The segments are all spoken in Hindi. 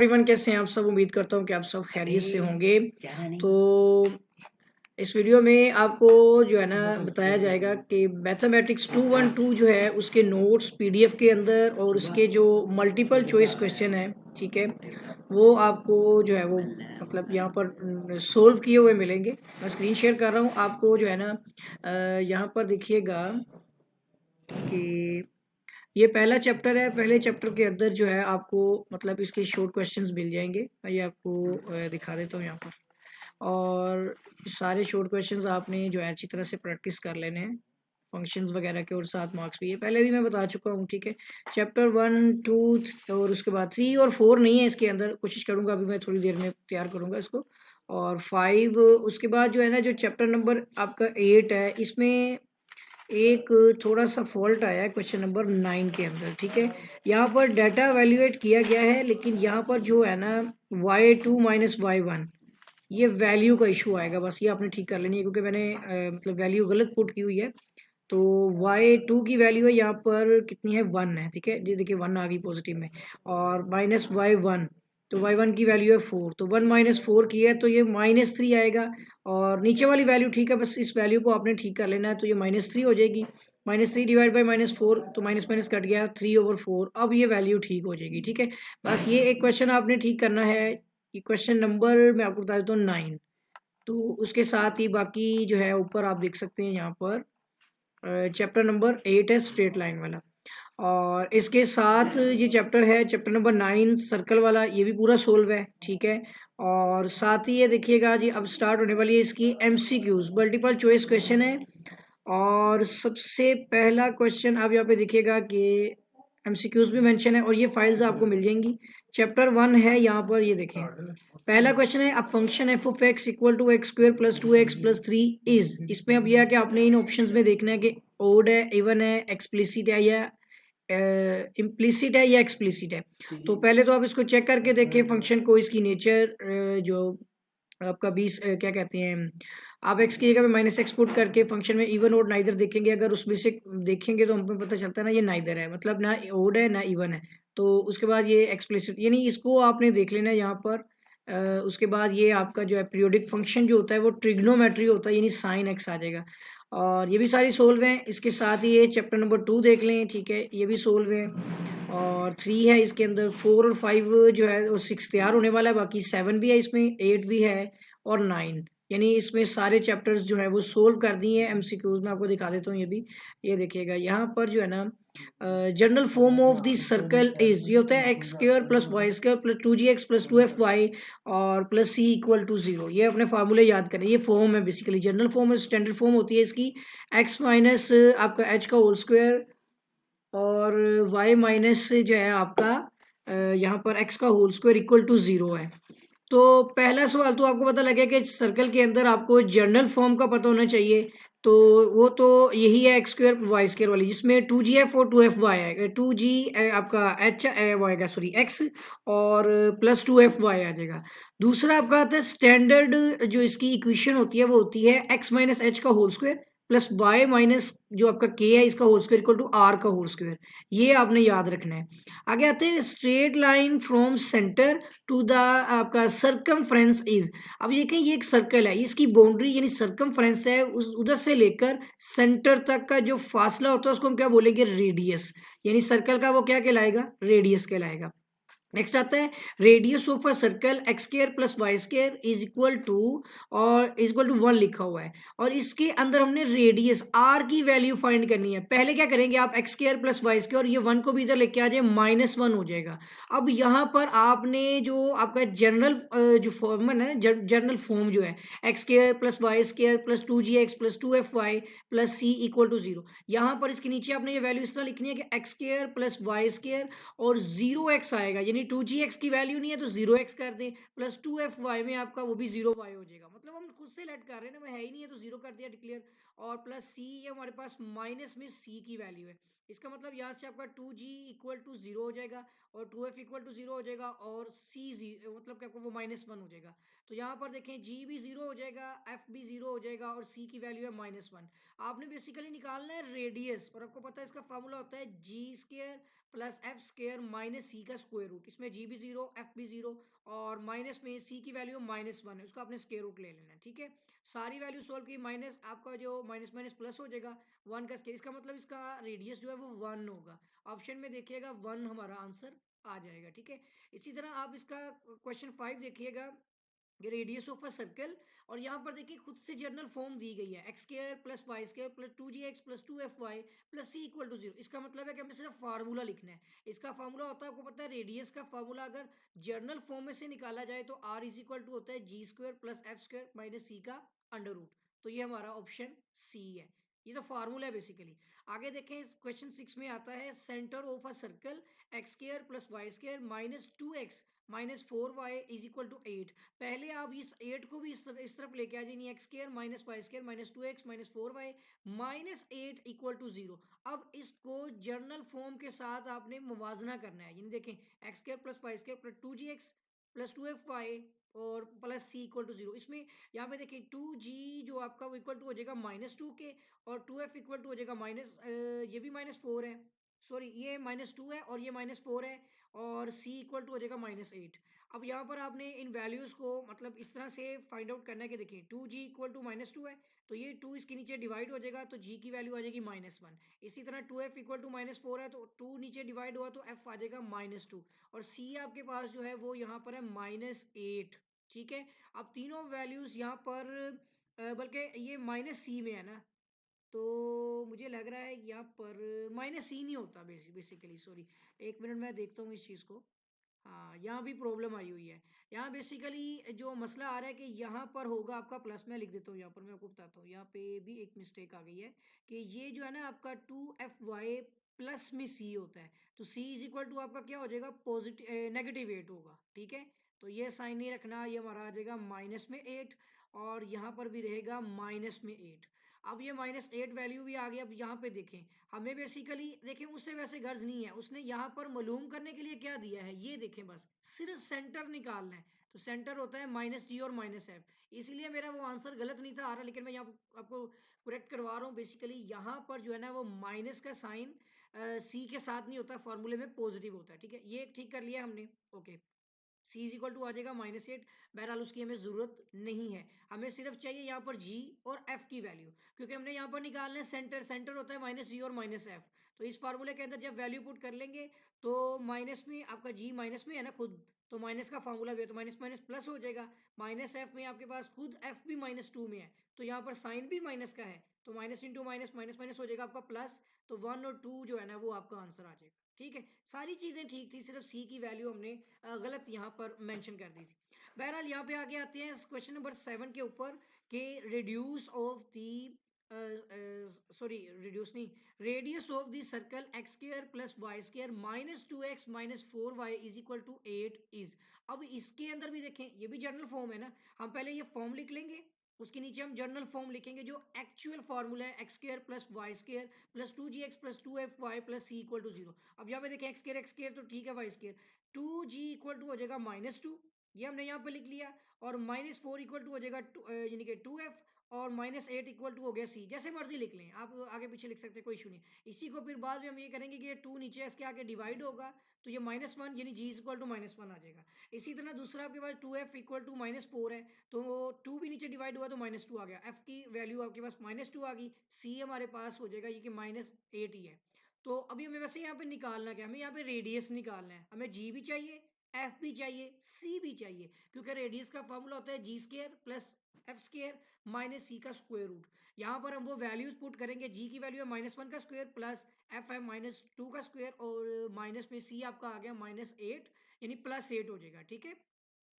एवरीवन, कैसे हैं आप सब। उम्मीद करता हूँ कि आप सब खैरियत से होंगे। तो इस वीडियो में आपको जो है ना बताया जाएगा कि मैथमेटिक्स 212 जो है उसके नोट्स पीडीएफ के अंदर और उसके जो मल्टीपल चॉइस क्वेश्चन है, ठीक है, वो आपको जो है वो मतलब यहाँ पर सोल्व किए हुए मिलेंगे। मैं स्क्रीन शेयर कर रहा हूँ आपको जो है ना यहाँ पर देखिएगा कि ये पहला चैप्टर है। पहले चैप्टर के अंदर जो है आपको मतलब इसके शॉर्ट क्वेश्चंस मिल जाएंगे। मैं ये आपको दिखा देता हूँ यहाँ पर। और सारे शॉर्ट क्वेश्चंस आपने जो है अच्छी तरह से प्रैक्टिस कर लेने हैं, फंक्शंस वगैरह के, और साथ मार्क्स भी है, पहले भी मैं बता चुका हूँ, ठीक है। चैप्टर 1 2 और उसके बाद 3 और 4 नहीं है इसके अंदर। कोशिश करूँगा, अभी मैं थोड़ी देर में तैयार करूँगा इसको। और 5 उसके बाद जो है ना, जो चैप्टर नंबर आपका 8 है, इसमें एक थोड़ा सा फॉल्ट आया है क्वेश्चन नंबर 9 के अंदर, ठीक है। यहाँ पर डाटा एवेल्यूएट किया गया है, लेकिन यहाँ पर जो है ना y2 माइनस y1, ये वैल्यू का इशू आएगा। बस ये आपने ठीक कर लेनी है, क्योंकि मैंने मतलब वैल्यू गलत पुट की हुई है। तो y2 की वैल्यू है यहाँ पर कितनी है, 1 है, ठीक है। ये देखिए 1 आ गई पॉजिटिव में। और माइनस y1, तो y1 की वैल्यू है 4, तो 1 माइनस 4 की है तो ये -3 आएगा। और नीचे वाली वैल्यू ठीक है, बस इस वैल्यू को आपने ठीक कर लेना है, तो ये -3 हो जाएगी। -3 डिवाइड बाई -4, तो माइनस माइनस कट गया, 3/4। अब ये वैल्यू ठीक हो जाएगी, ठीक है। बस ये एक क्वेश्चन आपने ठीक करना है। ये क्वेश्चन नंबर मैं आपको बता देता हूँ 9। तो उसके साथ ही बाकी जो है ऊपर आप देख सकते हैं यहाँ पर चैप्टर नंबर 8 है स्ट्रेट लाइन वाला। और इसके साथ ये चैप्टर है चैप्टर नंबर 9 सर्कल वाला, ये भी पूरा सोल्व है, ठीक है। और साथ ही ये देखिएगा जी, अब स्टार्ट होने वाली है इसकी एमसीक्यूज, मल्टीपल चॉइस क्वेश्चन है। और सबसे पहला क्वेश्चन आप यहाँ पे देखिएगा कि एमसीक्यूज भी मेंशन है, और ये फाइल्स आपको मिल जाएंगी। चैप्टर 1 है यहाँ पर, ये देखें। पहला क्वेश्चन है, अब function F of X equal to X square plus 2x plus 3 is. इसमें अब यह है कि आपने इन ऑप्शंस में देखना है कि ओड है, इवन है, एक्सप्लिसिट है या इम्प्लिसिट है या एक्सप्लिसिट है। तो पहले तो आप इसको चेक करके देखें फंक्शन को, इसकी नेचर जो आपका 20 क्या कहते हैं, आप एक्स की जगह पे -x पुट करके फंक्शन में इवन ओड नाइदर देखेंगे। अगर उसमें से देखेंगे तो हमको पता चलता है ना, ये नाइदर है, मतलब ना ओड है ना इवन है। तो उसके बाद ये एक्सप्लिसिट, यानी इसको आपने देख लेना है यहाँ पर। उसके बाद ये आपका जो है पीरियोडिक फंक्शन जो होता है वो ट्रिग्नोमेट्री होता है, यानी साइन एक्स आ जाएगा। और ये भी सारी सोल्व हैं। इसके साथ ही ये चैप्टर नंबर 2 देख लें, ठीक है, ये भी सोल्व है। और 3 है इसके अंदर, 4 और 5 जो है, और 6 तैयार होने वाला है। बाकी 7 भी है इसमें, 8 भी है और 9, यानी इसमें सारे चैप्टर्स जो है वो सोल्व कर दिए हैं। एमसीक्यूज में आपको दिखा देता हूँ ये भी। ये देखिएगा यहाँ पर जो है ना, general form of this circle is, ये होता है X square plus Y square plus 2gx plus 2fy और प्लस c इक्वल टू 0। ये अपने फार्मूले याद करें, ये फॉर्म है basically. General form, standard form होती है इसकी x माइनस आपका h का होल स्क्वायर और y माइनस जो है आपका यहाँ पर x का होल स्क्वायर इक्वल टू 0 है। तो पहला सवाल तो आपको पता लगे कि सर्कल के अंदर आपको जनरल फॉर्म का पता होना चाहिए। तो वो तो यही है एक्स स्क्वायर वाई स्क्वायर वाली, जिसमें 2gf और 2fy आएगा। 2g आपका h वो आएगा, सॉरी x, और प्लस 2fy आ जाएगा। दूसरा आपका आता है स्टैंडर्ड, जो इसकी इक्वेशन होती है वो होती है x माइनस एच का whole square plus Y minus जो आपका k है इसका whole square equal to r का होल स्क्वायर। ये आपने याद रखना है। आगे आते हैं straight line from centre to the आपका सरकमफ्रेंस इज। अब ये कहीं, ये एक सर्कल है, इसकी बाउंड्री यानी सरकमफ्रेंस है, उस उधर से लेकर सेंटर तक का जो फासला होता है उसको हम क्या बोलेंगे, रेडियस। यानी सर्कल का वो क्या कहलाएगा, रेडियस कहलाएगा। नेक्स्ट आता है radius of a circle x square plus Y square is equal to, और इज इक्वल टू 1 लिखा हुआ है, और इसके अंदर हमने रेडियस आर की वैल्यू फाइंड करनी है। पहले क्या करेंगे आप, X square plus Y square, ये 1 को भी इधर लेके आ जाए, -1 हो जाएगा। अब यहाँ पर आपने जो आपका जनरल जो फॉर्मूला है, जनरल फॉर्म जो है X square plus Y square plus 2gx plus 2fy plus c equal to 0, यहाँ पर इसके नीचे आपने ये वैल्यू इस तरह लिखनी है कि X square plus Y square और 0x आएगा, यानी 2gx की वैल्यू नहीं है तो 0x कर दें, प्लस 2fy में आपका वो भी 0y हो जाएगा। मतलब हम खुद से लेट कर रहे हैं ना, वो है ही नहीं है तो 0 कर दिया डिक्लेयर। और प्लस c, ये हमारे पास माइनस में c की वैल्यू है, इसका मतलब यहाँ से आपका 2g इक्वल टू 0 हो जाएगा और 2f इक्वल टू 0 हो जाएगा और c मतलब क्या आपको वो -1 हो जाएगा। तो यहाँ पर देखें g भी 0 हो जाएगा, f भी 0 हो जाएगा और c की वैल्यू है -1। आपने बेसिकली निकालना है रेडियस और आपको पता है इसका फॉर्मूला होता है g square plus f square minus c का स्क्वायर रूट। इसमें जी भी 0, एफ भी 0 और माइनस में सी की वैल्यू -1 है, उसका आपने स्क्वायर रूट ले लेना है। ठीक है, सारी वैल्यू सोल्व की, माइनस आपका जो माइनस माइनस प्लस हो जाएगा 1 का स्क्वायर, इसका मतलब इसका रेडियस जो है वो 1 होगा। ऑप्शन में देखिएगा 1 हमारा आंसर आ जाएगा। ठीक है, इसी तरह आप इसका क्वेश्चन 5 देखिएगा, रेडियस ऑफ अ सर्कल, और यहाँ पर देखिए खुद से जनरल फॉर्म दी गई है X square plus Y square plus 2gx plus 2fy plus C equal to 0। इसका मतलब है कि हमें सिर्फ फार्मूला लिखना है। इसका फार्मूला होता है, आपको पता है रेडियस का फार्मूला अगर जर्नल फॉर्म में से निकाला जाए तो r इज इक्वल टू होता है g square plus f square minus c का अंडर रूट। तो ये हमारा ऑप्शन सी है, ये तो फार्मूला है बेसिकली। आगे देखें, क्वेश्चन 6 में आता है centre of a circle x square plus Y square -2x -4y is equal to 8। पहले आप इस 8 को भी इस तरफ लेके आ जाइए, X square minus Y square -2x -4y -8 equal to 0। अब इसको जर्नल फॉर्म के साथ आपने मुवाजना करना है, यानी देखें X square plus Y square plus 2gx plus 2fy और प्लस सी इक्वल टू 0। इसमें यहाँ पे देखिए 2g जो आपका वो इक्वल टू हो जाएगा -2 के और 2f इक्वल टू हो जाएगा ये भी -4 है, सॉरी ये -2 है और ये -4 है और c इक्वल टू हो जाएगा -8। अब यहाँ पर आपने इन वैल्यूज़ को मतलब इस तरह से फाइंड आउट करना है कि देखिए 2g इक्वल टू -2 है तो ये 2 इसके नीचे डिवाइड हो जाएगा तो g की वैल्यू आ जाएगी -1। इसी तरह 2f इक्वल टू -4 है तो 2 नीचे डिवाइड हुआ तो f आ जाएगा -2 और c आपके पास जो है वो यहाँ पर है -8। ठीक है, अब तीनों वैल्यूज़ यहाँ पर बल्कि ये -c में है ना, तो मुझे लग रहा है यहाँ पर -c नहीं होता बेसिकली, सॉरी 1 मिनट मैं देखता हूँ इस चीज़ को। हाँ, यहाँ भी प्रॉब्लम आई हुई है। यहाँ बेसिकली जो मसला आ रहा है कि यहाँ पर होगा आपका प्लस, मैं लिख देता हूँ यहाँ पर, मैं आपको बताता हूँ। यहाँ पे भी एक मिस्टेक आ गई है कि ये जो है ना आपका 2fy प्लस में c होता है, तो c इज इक्वल टू आपका क्या हो जाएगा, पॉजिटिव नेगेटिव 8 होगा। ठीक है, तो ये साइन नहीं रखना, ये हमारा आ जाएगा -8 और यहाँ पर भी रहेगा -8। अब ये -8 वैल्यू भी आ गई। अब यहाँ पे देखें, हमें बेसिकली देखें उससे वैसे गर्ज नहीं है, उसने यहाँ पर मालूम करने के लिए क्या दिया है, ये देखें बस सिर्फ सेंटर निकालना है। तो सेंटर होता है -g और -f, इसीलिए मेरा वो आंसर गलत नहीं था आ रहा, लेकिन मैं यहाँ आपको करेक्ट करवा रहा हूँ। बेसिकली यहाँ पर जो है ना वो माइनस का साइन सी के साथ नहीं होता, फॉर्मूले में पॉजिटिव होता है। ठीक है, ये ठीक कर लिया हमने। Okay, c is equal to आ जाएगा -8। बहरहाल उसकी हमें ज़रूरत नहीं है, हमें सिर्फ चाहिए यहाँ पर जी और एफ की वैल्यू, क्योंकि हमने यहाँ पर निकालना है सेंटर। सेंटर होता है -g और -f, तो इस फार्मूले के अंदर जब वैल्यू पुट कर लेंगे तो माइनस में आपका जी माइनस में है ना खुद, तो माइनस का फार्मूला भी है तो माइनस माइनस प्लस हो जाएगा। -f में आपके पास खुद f भी -2 में है तो यहाँ पर साइन भी माइनस का है, तो minus into minus minus minus हो जाएगा आपका प्लस, तो 1 और 2 जो है ना वो आपका आंसर आ जाएगा। ठीक है, सारी चीज़ें ठीक थी, सिर्फ सी की वैल्यू हमने गलत यहाँ पर मेंशन कर दी थी। बहरहाल यहाँ पे आगे आते हैं क्वेश्चन नंबर 7 के ऊपर कि reduce of the sorry reduce नहीं, radius of the circle x square plus Y square -2x -4y is equal to 8 is. अब इसके अंदर भी देखें, ये भी जनरल फॉर्म है ना, हम पहले ये फॉर्म लिख लेंगे, उसके नीचे हम जनरल फॉर्म लिखेंगे जो एक्चुअल फॉर्मूला है X square plus Y square plus 2gx plus 2fy plus c equal to 0। अब यहाँ पे देखें एक्स स्क्वायर तो ठीक है, Y square 2g equal to हो जाएगा -2, ये हमने यहाँ पे लिख लिया, और -4 इक्वल टू हो जाएगा यानी कि 2f और -8 इक्वल टू हो गया c। जैसे मर्जी लिख लें आप, आगे पीछे लिख सकते हैं, कोई इशू नहीं। इसी को फिर बाद में हम ये करेंगे कि ये 2 नीचे इसके आगे डिवाइड होगा तो ये -1 यानी g इक्वल टू -1 आ जाएगा। इसी तरह दूसरा आपके पास 2f इक्वल टू -4 है तो 2 भी नीचे डिवाइड हुआ तो -2 आ गया, f की वैल्यू आपके पास -2 आ गई, c हमारे पास हो जाएगा ये कि -8 ही है। तो अभी हमें वैसे यहाँ पे निकालना क्या, हमें यहाँ पे रेडियस निकालना है, हमें g भी चाहिए, एफ भी चाहिए, सी भी चाहिए, क्योंकि रेडियस का फॉर्मूला होता है g square plus f square minus c का स्क्वायर रूट। यहाँ पर हम वो वैल्यूज पुट करेंगे, जी की वैल्यू है -1 का स्क्वायर प्लस एफ है -2 का स्क्वायर और माइनस में सी आपका आ गया -8 यानी +8 हो जाएगा। ठीक है,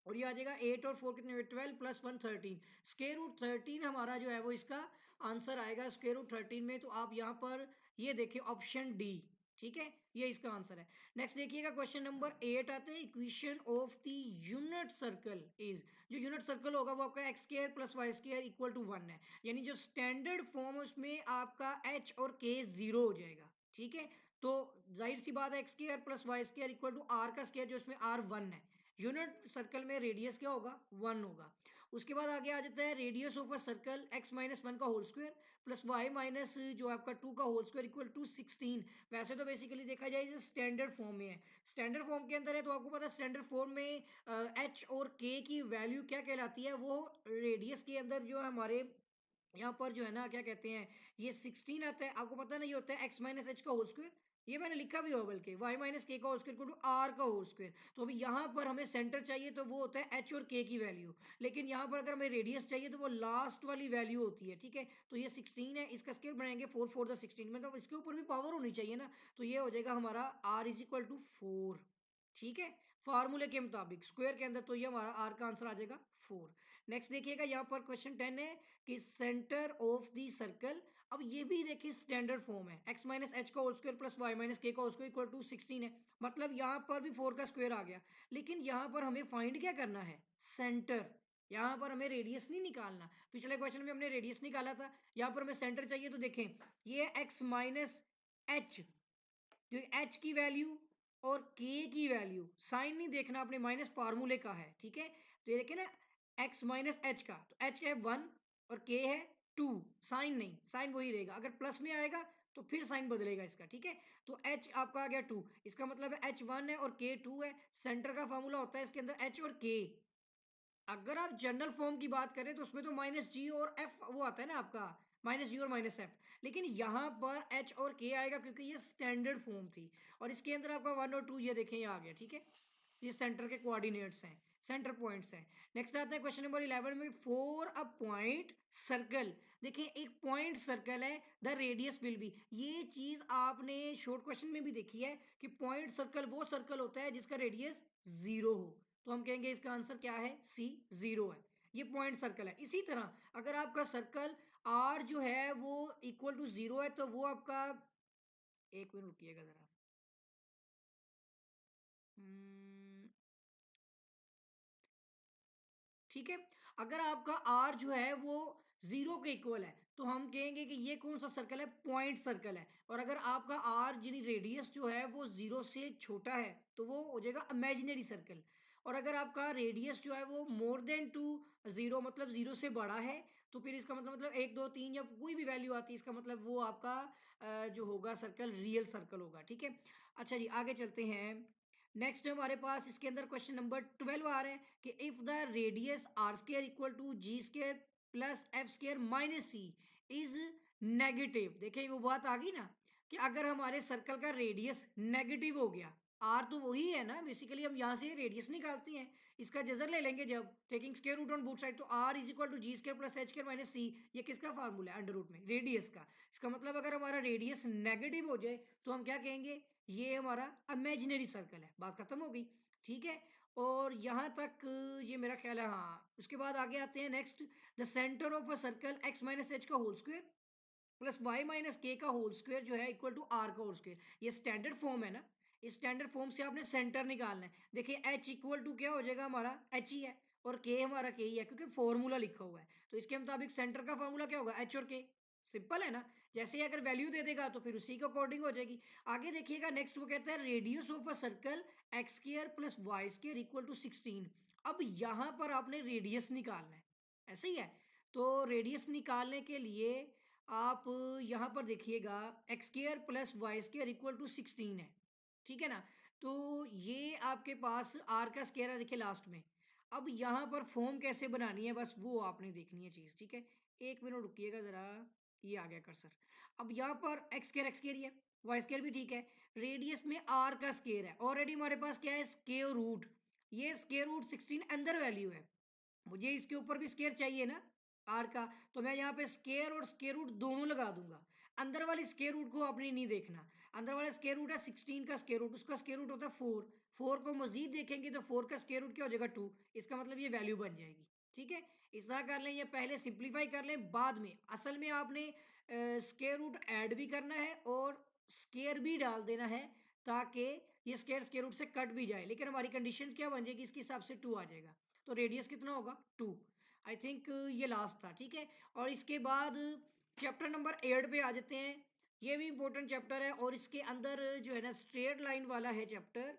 और ये आ जाएगा 8 और 4 कितने हुए, 12 + 1 13, स्क्वायर रूट 13 हमारा जो है वो इसका आंसर आएगा स्क्वायर रूट 13 में। तो आप यहाँ पर ये देखिए ऑप्शन डी, ठीक है, ये इसका आंसर है। नेक्स्ट देखिएगा क्वेश्चन नंबर 8 आते हैं, equation of the unit circle is, जो यूनिट सर्कल होगा वो आपका X square plus Y square equal to 1 है, यानी जो स्टैंडर्ड फॉर्म है उसमें आपका एच और के 0 हो जाएगा। ठीक है, तो जाहिर सी बात है X square plus Y square equal to are का स्क्वायर, जो इसमें आर 1 है। यूनिट सर्कल में रेडियस क्या होगा, 1 होगा। उसके बाद आगे आ जाता है radius of a circle x minus 1 का whole square plus Y minus जो आपका 2 का होल स्क्वायर इक्वल टू 16। वैसे तो बेसिकली देखा जाए स्टैंडर्ड फॉर्म में है, स्टैंडर्ड फॉर्म के अंदर है, तो आपको पता है स्टैंडर्ड फॉर्म में एच और के की वैल्यू क्या कहलाती है, वो रेडियस के अंदर जो है हमारे यहाँ पर जो है ना क्या कहते हैं, ये 16 आता है। आपको पता नहीं होता है एक्स माइनस एच का होल स्क्वायर, ये मैंने लिखा भी हो, बल्कि वाई माइनस के का whole square equal to are का होल स्क्वायर। तो अभी यहाँ पर हमें सेंटर चाहिए तो वो होता है एच और के की वैल्यू, लेकिन यहाँ पर अगर हमें रेडियस चाहिए तो वो लास्ट वाली वैल्यू होती है। ठीक है, तो ये 16 है, इसका स्क्वायर बनाएंगे 4 4 द 16, मतलब इसके ऊपर भी पावर होनी चाहिए ना, तो ये हो जाएगा हमारा आर इज इक्वल टू 4। ठीक है, फार्मूले के मुताबिक स्क्वायर के अंदर, तो ये हमारा आर का आंसर आ जाएगा 4। नेक्स्ट देखिएगा यहाँ पर क्वेश्चन 10 है कि सेंटर ऑफ द सर्कल। अब ये भी देखिए स्टैंडर्ड फॉर्म है, एक्स माइनस एच का whole square plus Y minus के का होल स्क्वायर इक्वल टू 16 है, मतलब यहाँ पर भी 4 का स्क्वायर आ गया। लेकिन यहाँ पर हमें फाइंड क्या करना है, सेंटर। यहाँ पर हमें रेडियस नहीं निकालना, पिछले क्वेश्चन में हमने रेडियस निकाला था, यहाँ पर हमें सेंटर चाहिए। तो देखें ये एक्स माइनस एच, जो एच की वैल्यू और के की वैल्यू, साइन नहीं देखना अपने, माइनस फार्मूले का है। ठीक है, तो ये देखिए ना एक्स माइनस एच का, तो एच का है 1 और के है 2, साइन नहीं, साइन वही रहेगा, अगर प्लस में आएगा तो फिर साइन बदलेगा इसका। ठीक है, तो एच आपका आ गया 2, इसका मतलब है एच 1 है और के 2 है। सेंटर का फार्मूला होता है इसके अंदर एच और के। अगर आप जनरल फॉर्म की बात करें तो उसमें तो माइनस जी और एफ वो आता है ना आपका, माइनस जी और माइनस एफ, लेकिन यहाँ पर एच और के आएगा क्योंकि ये स्टैंडर्ड फॉर्म थी, और इसके अंदर आपका 1 और 2 ये देखें ये आ गया। ठीक है, ये सेंटर के कोऑर्डिनेट्स हैं, सेंटर पॉइंट्स हैं। नेक्स्ट आता है क्वेश्चन नंबर 11 में, फॉर अ पॉइंट सर्कल। देखिए एक पॉइंट सर्कल है, द रेडियस विल बी, ये चीज आपने शॉर्ट क्वेश्चन में भी देखी है कि पॉइंट सर्कल वो सर्कल होता है जिसका रेडियस 0 हो, तो हम कहेंगे इसका आंसर क्या है, सी, 0 है। ये पॉइंट सर्कल है। इसी तरह अगर आपका सर्कल आर जो है वो इक्वल टू 0 है, तो वो आपका, एक मिनट रुकिएगा जरा, हम्म, ठीक है, अगर आपका आर जो है वो 0 के इक्वल है तो हम कहेंगे कि ये कौन सा सर्कल है, पॉइंट सर्कल है। और अगर आपका आर यानी रेडियस जो है वो 0 से छोटा है तो वो हो जाएगा इमेजिनरी सर्कल। और अगर आपका रेडियस जो है वो मोर देन टू 0, मतलब 0 से बड़ा है, तो फिर इसका मतलब 1 2 3 या कोई भी वैल्यू आती है, इसका मतलब वो आपका जो होगा सर्कल रियल सर्कल होगा। ठीक है, अच्छा जी आगे चलते हैं। नेक्स्ट हमारे पास इसके अंदर क्वेश्चन नंबर 12 आ रहा है कि if the radius R square equal to G square plus F square minus C is negative. देखिए वो बात आ गई ना कि अगर हमारे सर्कल का रेडियस नेगेटिव हो गया, आर तो वही है ना, बेसिकली हम यहाँ से रेडियस निकालते हैं, इसका जजर ले लेंगे जब taking square root on both side, तो r is equal to g square plus h square minus c, ये किसका फार्मूला है, अंडर रूट में रेडियस का। इसका मतलब अगर हमारा रेडियस नेगेटिव हो जाए तो हम क्या कहेंगे, ये हमारा इमेजिनरी सर्कल है, बात खत्म हो गई। ठीक है, और यहाँ तक ये मेरा ख्याल है। हाँ, उसके बाद आगे आते हैं next, the centre of a circle x minus H का whole square plus Y minus के का होल स्क्वायर जो है इक्वल टू आर का होल स्क्वायर, ये स्टैंडर्ड फॉर्म है ना, इस स्टैंडर्ड फॉर्म से आपने सेंटर निकालना है। देखिए एच इक्वल टू क्या हो जाएगा, हमारा एच ही है और के हमारा के ही है क्योंकि फॉर्मूला लिखा हुआ है, तो इसके मुताबिक सेंटर का फॉर्मूला क्या होगा, एच और के। सिंपल है ना, जैसे ही अगर वैल्यू दे देगा तो फिर उसी के अकॉर्डिंग हो जाएगी। आगे देखिएगा नेक्स्ट वो कहता है radius of a circle x square plus Y square equal to 16। अब यहाँ पर आपने रेडियस निकालना है, ऐसे ही है। तो रेडियस निकालने के लिए आप यहाँ पर देखिएगा X square plus Y square equal to 16 है। ठीक है ना, तो ये आपके पास आर का स्क्वायर है देखिए लास्ट में। अब यहाँ पर फॉर्म कैसे बनानी है बस वो आपने देखनी है चीज़। ठीक है, एक मिनट रुकिएगा ज़रा, ये आ गया कर्सर। अब यहाँ पर एक्स स्क्वायर ही है, वाई स्क्वायर भी ठीक है, रेडियस में आर का स्क्वायर है, ऑलरेडी हमारे पास क्या है, स्क्वायर रूट। ये स्क्वायर रूट 16 अंदर वैल्यू है, मुझे इसके ऊपर भी स्क्वायर चाहिए ना आर का, तो मैं यहाँ पे स्क्वायर और स्क्वायर रूट दोनों लगा दूंगा। अंदर वाली स्क्वायर रूट को आपने नहीं देखना, अंदर वाला स्क्वायर रूट है 16 का स्क्वायर रूट, उसका स्क्वायर रूट होता है 4, 4 को मजीद देखेंगे तो 4 का स्क्वायर रूट क्या हो जाएगा 2, इसका मतलब ये वैल्यू बन जाएगी। ठीक है, इस तरह कर लें, ये पहले सिंप्लीफाई कर लें, बाद में असल में आपने स्क्वायर रूट ऐड भी करना है और स्क्वायर भी डाल देना है ताकि ये स्क्वायर स्क्वायर रूट से कट भी जाए, लेकिन हमारी कंडीशन क्या बन जाएगी, इसके हिसाब से 2 आ जाएगा, तो रेडियस कितना होगा 2। आई थिंक ये लास्ट था। ठीक है, और इसके बाद चैप्टर नंबर 8 पे आ जाते हैं। ये भी इंपॉर्टेंट चैप्टर है और इसके अंदर जो है ना स्ट्रेट लाइन वाला है चैप्टर।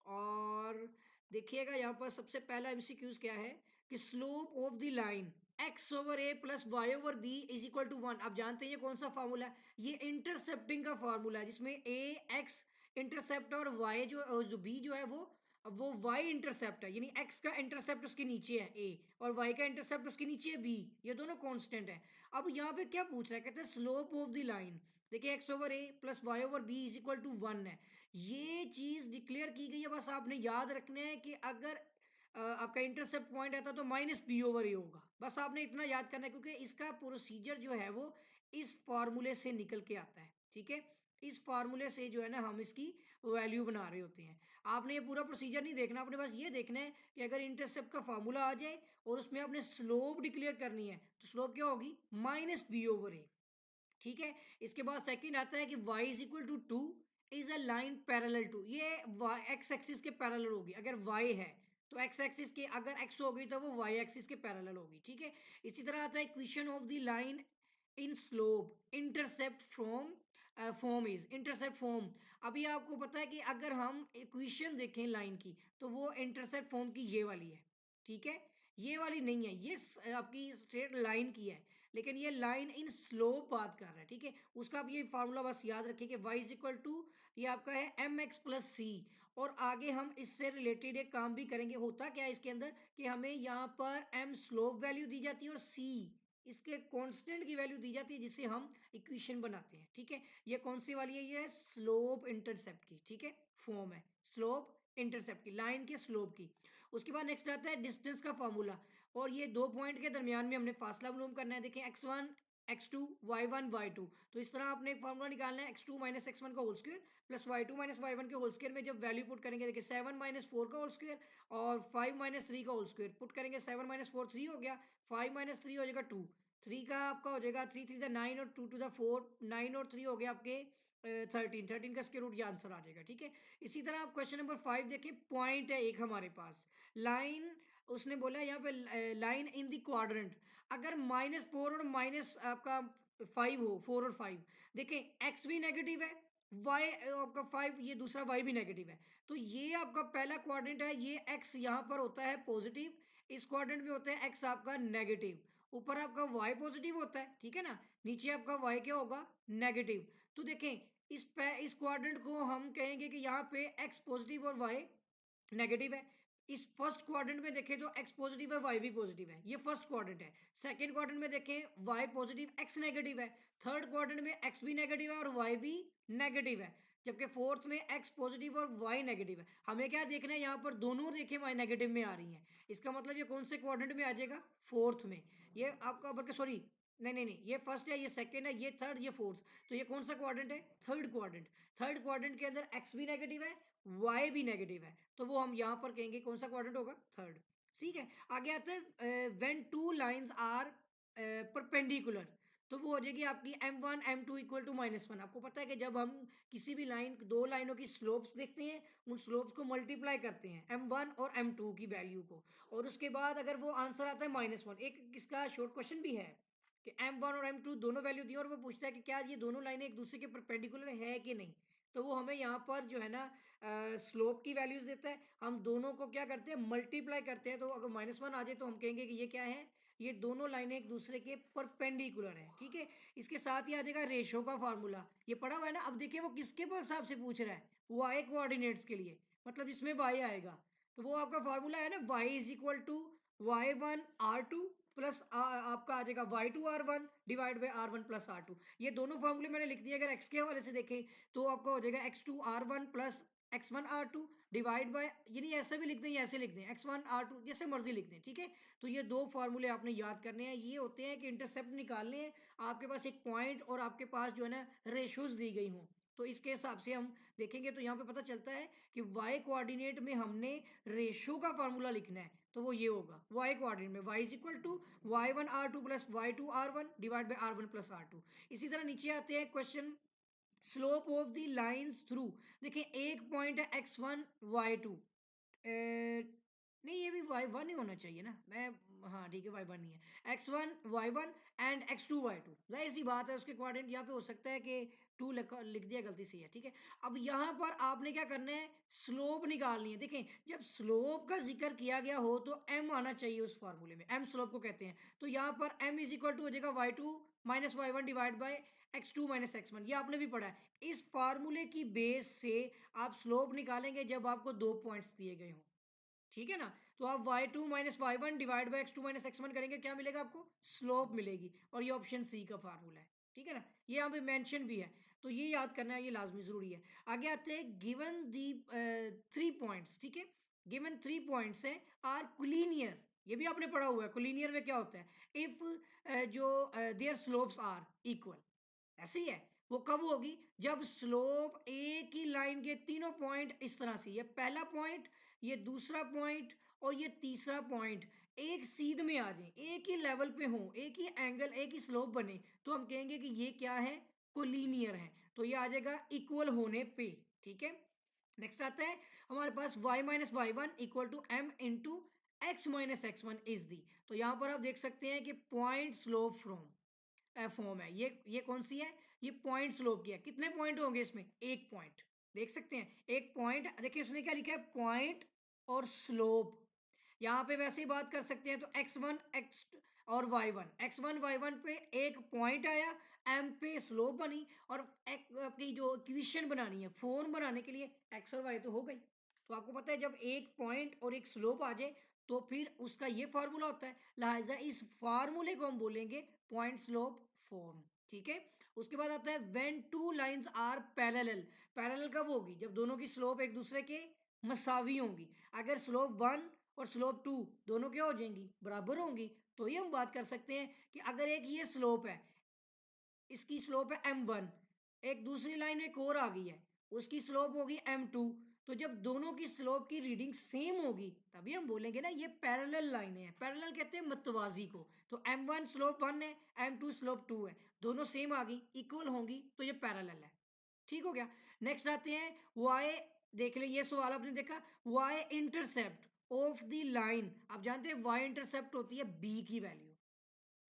और देखिएगा यहाँ पर सबसे पहला एमसीक्यूज क्या है कि slope of the line X over A plus Y over B is equal to 1। आप जानते हैं ये कौन सा फार्मूला है, ये इंटरसेप्टिंग का फार्मूला है जिसमें ए एक्स इंटरसेप्ट और वाई जो बी जो है वो वाई इंटरसेप्ट है, यानी एक्स का इंटरसेप्ट उसके नीचे है ए और वाई का इंटरसेप्ट उसके नीचे है बी, ये दोनों कांस्टेंट है। अब यहाँ पे क्या पूछ रहा है, कहते हैं स्लोप ऑफ द लाइन, देखिए X over A plus Y over B is equal to 1 है, ये चीज डिक्लेयर की गई है। बस आपने याद रखना है कि अगर आपका इंटरसेप्ट पॉइंट आता तो माइनस बी ओवर ए होगा, बस आपने इतना याद करना है क्योंकि इसका प्रोसीजर जो है वो इस फॉर्मूले से निकल के आता है। ठीक है, इस फार्मूले से जो है ना हम इसकी वैल्यू बना रहे होते हैं। आपने ये पूरा प्रोसीजर नहीं देखना, आपने बस ये देखना है कि अगर इंटरसेप्ट का फार्मूला आ जाए और उसमें आपने स्लोप डिक्लेयर करनी है तो स्लोप क्या होगी, माइनस बी ओवर ए। ठीक है, इसके बाद सेकंड आता है कि y is equal to 2 is a line parallel to, ये एक्स एक्सिस के पैरेलल होगी। अगर y है तो एक्स एक्सिस के, अगर x होगी तो वो y एक्सिस के पैरेलल होगी। ठीक है, इसी तरह आता है equation of the line in slope intercept from form is intercept form. अभी आपको पता है कि अगर हम इक्वेशन देखें लाइन की तो वो इंटरसेप्ट फॉर्म की ये वाली है। ठीक है, ये वाली नहीं है, ये आपकी स्ट्रेट लाइन की है, लेकिन ये लाइन इन स्लोप बात कर रहा है। ठीक है, उसका आप ये फार्मूला बस याद रखिए कि y इज इक्वल टू ये आपका है एम एक्स प्लस सी। और आगे हम इससे रिलेटेड एक काम भी करेंगे। होता क्या है इसके अंदर कि हमें यहाँ पर m स्लोप वैल्यू दी जाती है और c इसके कांस्टेंट की वैल्यू दी जाती है जिससे हम इक्वेशन बनाते हैं। ठीक है, ये कौन सी वाली है, ये स्लोप इंटरसेप्ट की। ठीक है, फॉर्म है स्लोप इंटरसेप्ट की, लाइन के स्लोप की। उसके बाद नेक्स्ट आता है डिस्टेंस का फॉर्मूला, और ये दो पॉइंट के दरमियान में हमने फासला मालूम करना है। देखिए x1 x2 y1 y2, तो इस तरह आपने एक फॉर्मूला निकालना है x2 माइनस x1 का whole square plus y2 minus y1 के होल स्क्वायर में जब वैल्यू पुट करेंगे, देखिए 7 माइनस 4 का होल स्क्वायर और 5 माइनस 3 का होल स्क्वायर पुट करेंगे, 7 माइनस 4 3 हो गया, 5 माइनस 3 हो जाएगा 2, 3 का आपका हो जाएगा 3 3 9 और 2 टू द 4, 9 और 3 हो गया आपके 13 का स्क्वायर रूट, ये आंसर आ जाएगा। ठीक है, इसी तरह आप क्वेश्चन नंबर 5 देखें, पॉइंट है एक हमारे पास, लाइन उसने बोला यहाँ पे लाइन इन द क्वाड्रेंट, अगर -4 और माइनस आपका 5 हो, 4 और 5, देखें एक्स भी नेगेटिव है, वाई आपका 5, ये दूसरा वाई भी नेगेटिव है, तो ये आपका पहला क्वाड्रेंट है, ये एक्स यहाँ पर होता है पॉजिटिव, इस क्वाड्रेंट में होता है एक्स आपका नेगेटिव, ऊपर आपका वाई पॉजिटिव होता है। ठीक है ना, नीचे आपका वाई क्या होगा, नेगेटिव। तो देखें इस क्वाड्रेंट को हम कहेंगे कि यहाँ पे एक्स पॉजिटिव और वाई नेगेटिव है। इस फर्स्ट क्वाड्रेंट में देखें तो एक्स पॉजिटिव है, वाई भी पॉजिटिव है, ये फर्स्ट क्वाड्रेंट है। सेकंड क्वाड्रेंट में देखें वाई पॉजिटिव एक्स नेगेटिव है, थर्ड क्वाड्रेंट में एक्स भी नेगेटिव है और वाई भी नेगेटिव है, जबकि फोर्थ में एक्स पॉजिटिव और वाई नेगेटिव है। हमें क्या देखना है, यहाँ पर दोनों देखें वाई नेगेटिव में आ रही हैं, इसका मतलब ये कौन से क्वाड्रेंट में आ जाएगा, फोर्थ में। ये आपका बल्कि सॉरी, नहीं, ये फर्स्ट है, ये सेकंड है, ये थर्ड, ये फोर्थ, तो ये कौन सा क्वाड्रेंट है, थर्ड क्वाड्रेंट। थर्ड क्वाड्रेंट के अंदर एक्स भी नेगेटिव है, वाई भी नेगेटिव है, तो वो हम यहाँ पर कहेंगे कौन सा क्वाड्रेंट होगा, थर्ड। ठीक है, आगे आता है when two lines are perpendicular, तो वो हो जाएगी आपकी m1 m2 इक्वल टू -1। आपको पता है कि जब हम किसी भी लाइन, दो लाइनों की स्लोप्स देखते हैं, उन स्लोप्स को मल्टीप्लाई करते हैं m1 और m2 की वैल्यू को, और उसके बाद अगर वो आंसर आता है -1। एक इसका शॉर्ट क्वेश्चन भी है कि m1 और m2 दोनों वैल्यू दी और वो पूछता है कि क्या ये दोनों लाइनें एक दूसरे के परपेंडिकुलर है कि नहीं, तो वो हमें यहाँ पर जो है ना स्लोप की वैल्यूज देता है, हम दोनों को क्या करते हैं, मल्टीप्लाई करते हैं, तो अगर -1 आ जाए तो हम कहेंगे कि ये क्या है, ये दोनों लाइनें एक दूसरे के परपेंडिकुलर है। ठीक है, इसके साथ ही आ जाएगा रेशो का फार्मूला, ये पढ़ा हुआ है ना। अब देखिए वो किसके हिसाब से पूछ रहा है, वाई कोऑर्डिनेट्स के लिए, मतलब इसमें वाई आएगा, तो वो आपका फार्मूला है ना, Y is equal to y1 r2 plus आपका आ जाएगा y2 r1 divide by r1 plus r2। ये दोनों फॉर्मूले मैंने लिख दिए, अगर x के हवाले से देखें तो आपका हो जाएगा x2 r1 plus x1 r2 divide by, यानी ऐसे भी लिख दें, ऐसे लिख दें, x1 r2, जैसे मर्जी लिख दें। ठीक है, तो ये दो फार्मूले आपने याद करने हैं, ये होते हैं कि इंटरसेप्ट निकालने हैं, आपके पास एक पॉइंट और आपके पास जो है ना रेशोज दी गई हों, तो इसके हिसाब से हम देखेंगे तो यहाँ पे पता चलता है कि y कोऑर्डिनेट में हमने रेशो का फार्मूला लिखना है, तो वो ये होगा y कोऑर्डिनेट में y is equal to y1 r2 plus y2 r1 divide by r1 plus r2। इसी तरह नीचे आते हैं question slope of the lines through, देखिए एक पॉइंट है x1 y2, नहीं, ये भी y1 ही होना चाहिए ना। मैं हाँ ठीक है, y1 नहीं है, x1 y1 and x2 y2, जाहिर सी बात है उसके कोऑर्डिनेट यहाँ पे हो सकता है कि 2 लिख दिया गलती से है, ठीक है। अब यहाँ पर आपने क्या करना है, स्लोप निकालनी है। देखें, जब स्लोप का जिक्र किया गया हो तो m आना चाहिए उस फार्मूले में, m स्लोप को कहते हैं। तो यहाँ पर m इज इक्वल टू हो जाएगा y2 minus y1 divide by x2 minus x1, ये आपने भी पढ़ा है। इस फार्मूले की बेस से आप स्लोप निकालेंगे जब आपको 2 पॉइंट्स दिए गए हों, ठीक है ना। तो आप y2 minus y1 divide by x2 minus x1 करेंगे, क्या मिलेगा आपको, स्लोप मिलेगी। और ये ऑप्शन सी का फार्मूला है, ठीक है ना, ये यहाँ पे मेंशन भी है, तो ये याद करना है, ये लाजमी जरूरी है। आगे आते हैं, गिवन दी 3 पॉइंट्स, ठीक है, गिवन 3 पॉइंट्स है आर कोलिनियर, ये भी आपने पढ़ा हुआ है। कोलिनियर में क्या होता है, इफ जो देयर स्लोप्स आर इक्वल, ऐसे ही है। वो कब होगी, जब स्लोप एक ही लाइन के तीनों पॉइंट इस तरह से, ये पहला पॉइंट, ये दूसरा पॉइंट और ये तीसरा पॉइंट एक सीध में आ जाए, एक ही लेवल पे हो, एक ही एंगल, एक ही स्लोप बने, तो हम कहेंगे कि ये क्या है, कोलिनियर है। तो ये आ जाएगा इक्वल होने पे, ठीक है। नेक्स्ट आता है हमारे पास y minus Y one equal to M into X minus X one is दी। तो यहां पर आप देख सकते हैं कि पॉइंट स्लोप फ्रॉम फॉर्म है, ये कौन सी है, ये पॉइंट स्लोप की है। कितने पॉइंट होंगे इसमें, एक पॉइंट, देख सकते हैं एक पॉइंट। देखिए उसने क्या लिखा है, पॉइंट और स्लोप। यहाँ पे वैसे ही बात कर सकते हैं, तो x1 x और y1, x1 y1 पे एक पॉइंट आया, m पे स्लोप बनी, और आपकी जो इक्वेशन बनानी है, फॉर्म बनाने के लिए x और y तो हो गई। तो आपको पता है जब एक पॉइंट और एक स्लोप आ जाए तो फिर उसका ये फार्मूला होता है, लिहाजा इस फार्मूले को हम बोलेंगे पॉइंट स्लोप फॉर्म, ठीक है। उसके बाद आता है when two lines are parallel. Parallel कब होगी, जब दोनों की स्लोप एक दूसरे के मसावी होंगी। अगर स्लोप 1 और स्लोप 2 दोनों क्या हो जाएंगी, बराबर होंगी, तो ये हम बात कर सकते हैं कि अगर एक ये स्लोप है, इसकी स्लोप है m1, एक दूसरी लाइन एक और आ गई है, उसकी स्लोप होगी m2, तो जब दोनों की स्लोप की रीडिंग सेम होगी तभी हम बोलेंगे ना ये पैरेलल लाइनें हैं। पैरेलल कहते हैं मतवाजी को। तो m1 स्लोप 1 है, m2 स्लोप 2 है, दोनों सेम आ गई, इक्वल होंगी, तो ये पैरेलल है, ठीक हो गया। नेक्स्ट आते हैं y, देख ले ये सवाल आपने देखा, y intercept of the line. आप जानते हैं y इंटरसेप्ट होती है b की वैल्यू,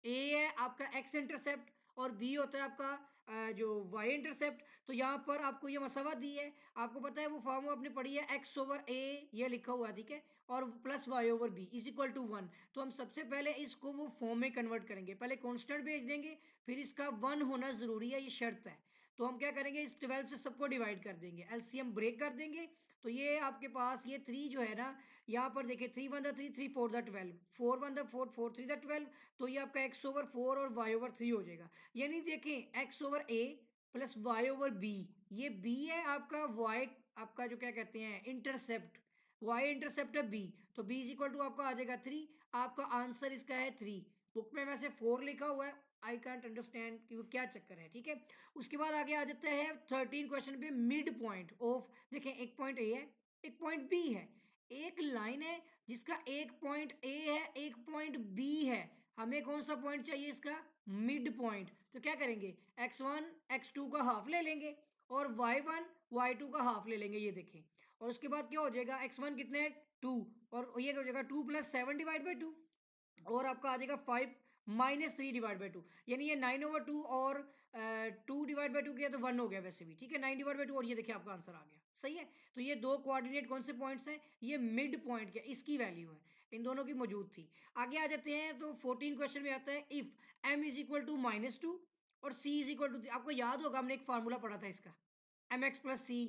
ए है आपका एक्स इंटरसेप्ट और बी होता है आपका जो वाई इंटरसेप्ट। तो यहाँ पर आपको ये मसावा दी है, आपको पता है वो फॉर्मूला आपने पढ़ी है, एक्स ओवर ए ये लिखा हुआ है, ठीक है, और plus Y over B is equal to 1। तो हम सबसे पहले इसको वो फॉर्म में कन्वर्ट करेंगे, पहले कॉन्स्टेंट भेज देंगे, फिर इसका 1 होना जरूरी है, ये शर्त है। तो हम क्या करेंगे, इस 12 से सबको डिवाइड कर देंगे, एलसीएम ब्रेक कर देंगे। तो ये आपके पास ये 3 जो है ना, यहाँ पर देखिए 3 1 3 3 4 12, 4 1 4 4 3 12, तो ये आपका एक्स ओवर 4 और वाई ओवर 3 हो जाएगा। यानी देखें x over A plus Y over B, ये बी है आपका, वाई आपका जो क्या कहते हैं इंटरसेप्ट, वाई इंटरसेप्ट है बी, तो बी इज इक्वल टू आपका आ जाएगा 3। आपका आंसर इसका है 3। बुक में वैसे 4 लिखा हुआ है, आई कांट अंडरस्टैंड कि वो क्या चक्कर है, ठीक है। उसके बाद आगे आ जाता है 13 क्वेश्चन पे, मिड पॉइंट ऑफ। देखें एक पॉइंट ए है, एक पॉइंट बी है, एक लाइन है जिसका एक पॉइंट ए है, एक पॉइंट बी है, हमें कौन सा पॉइंट चाहिए, इसका मिड पॉइंट। तो क्या करेंगे, x1 x2 का हाफ ले लेंगे और y1 y2 का हाफ ले लेंगे, ये देखें। और उसके बाद क्या हो जाएगा, x1 कितने 2, और ये हो जाएगा 2 प्लस 7 डिवाइड बाई 2, और आपका आ जाएगा 5 माइनस 3 डिवाइड बाई 2, यानी ये 9 ओवर 2 और 2 डिवाइड बाई 2 किया तो 1 हो गया वैसे भी, ठीक है, 9 डिवाइड बाई 2, और ये देखिए आपका आंसर आ गया, सही है। तो ये दो कोऑर्डिनेट कौन से पॉइंट्स हैं, ये मिड पॉइंट क्या इसकी वैल्यू है, इन दोनों की मौजूद थी। आगे आ जाते हैं, तो 14 क्वेश्चन में आता है, if m is equal to -2 और c इज इक्वल टू, आपको याद होगा हमने एक फार्मूला पढ़ा था इसका, mx प्लस सी,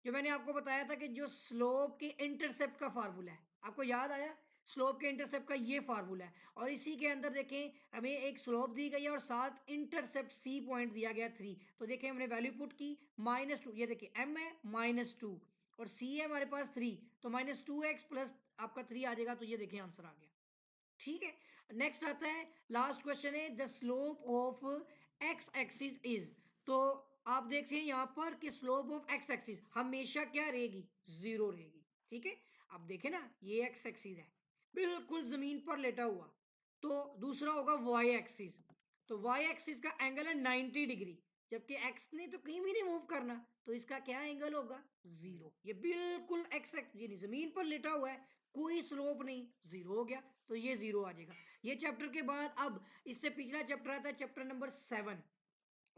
जो मैंने आपको बताया था कि जो स्लोप के इंटरसेप्ट का फार्मूला है, आपको याद आया, स्लोप के इंटरसेप्ट का ये फार्मूला है। और इसी के अंदर देखें हमें एक स्लोप दी गई है और साथ इंटरसेप्ट सी पॉइंट दिया गया 3, तो देखें हमने वैल्यू पुट की -2, ये देखिए m है -2 और c है हमारे पास 3, तो -2x प्लस आपका 3 आ जाएगा, तो ये देखिए आंसर आ गया, ठीक है। नेक्स्ट आता है, लास्ट क्वेश्चन है, the slope of x axis is. तो आप देखते हैं यहाँ पर कि स्लोप ऑफ एक्स एक्सिस हमेशा क्या रहेगी, 0 रहेगी, ठीक है। अब देखें ना, ये एक्स एक्सिस है बिल्कुल जमीन पर लेटा हुआ, तो दूसरा होगा वाई एक्सिस, तो वाई एक्सिस का एंगल है 90 डिग्री, जबकि एक्स ने तो कहीं भी नहीं मूव करना, तो इसका क्या एंगल होगा, 0। ये बिल्कुल एक्स यानी जमीन पर लेटा हुआ है, कोई स्लोप नहीं, जीरो हो गया, तो ये जीरो आ जाएगा। ये चैप्टर के बाद अब इससे पिछला चैप्टर आता है चैप्टर नंबर 7।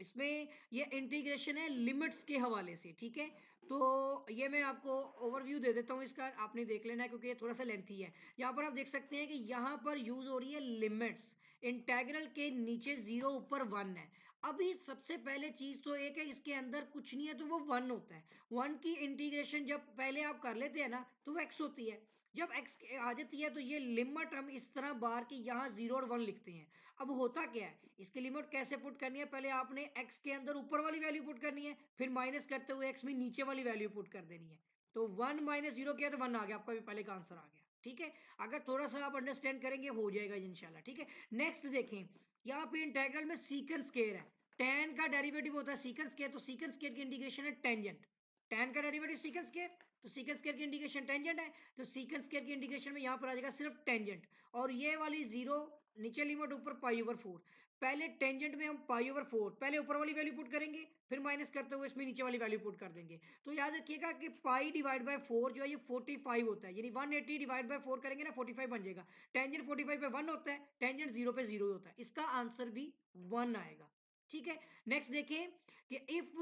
इसमें ये इंटीग्रेशन है लिमिट्स के हवाले से, ठीक है। तो ये मैं आपको ओवरव्यू दे देता हूँ इसका, आपने देख लेना है क्योंकि ये थोड़ा सा लेंथी है। यहाँ पर आप देख सकते हैं कि यहाँ पर यूज हो रही है लिमिट्स। इंटेग्रल के नीचे 0 ऊपर 1 है। अभी सबसे पहले चीज तो एक है, इसके अंदर कुछ नहीं है तो वो 1 होता है। 1 की इंटीग्रेशन जब पहले आप कर लेते हैं ना तो वो x होती है। जब x आ जाती है तो ये लिमिट हम इस तरह बार की यहाँ 0 और 1 लिखते हैं। अब होता क्या है, इसकी लिमिट कैसे पुट करनी है, पहले आपने x के अंदर ऊपर वाली वैल्यू पुट करनी है, फिर माइनस करते हुए x में नीचे वाली वैल्यू पुट कर देनी है। तो 1 माइनस 0 किया तो 1 आ गया, आपका भी पहले का आंसर आ गया, ठीक है। अगर थोड़ा सा आप अंडरस्टैंड करेंगे हो जाएगा इंशाल्लाह, ठीक है। नेक्स्ट देखें, यहाँ पे इंटेग्रल में सीकंड स्क्वायर है, tan का डेरिवेटिव होता है सीकंड स्क्वायर, तो सीकंड स्क्वायर की इंटीग्रेशन है टेंजेंट। tan का डेरिवेटिव सीकंड स्क्वायर, तो सीकंड स्क्वायर की इंटीग्रेशन टेंजेंट है, तो सीकंड स्क्वायर की इंटीग्रेशन में यहाँ पर आ जाएगा सिर्फ टेंजेंट। और ये वाली जीरो नीचे लिमिट ऊपर π/4। पहले टेंजेंट में हम π/4 पहले ऊपर वाली वैल्यू पुट करेंगे, फिर माइनस करते हुए इसमें नीचे वाली वैल्यू पुट कर देंगे। तो याद रखिएगा कि π/4 जो है ये 45 होता है, यानी 180 डिवाइड बाय 4 करेंगे ना 45 बन जाएगा। टेंजेंट 45 पे 1 होता है, टेंजेंट 0 पे 0 होता है, इसका आंसर भी 1 आएगा, ठीक है। नेक्स्ट देखें कि if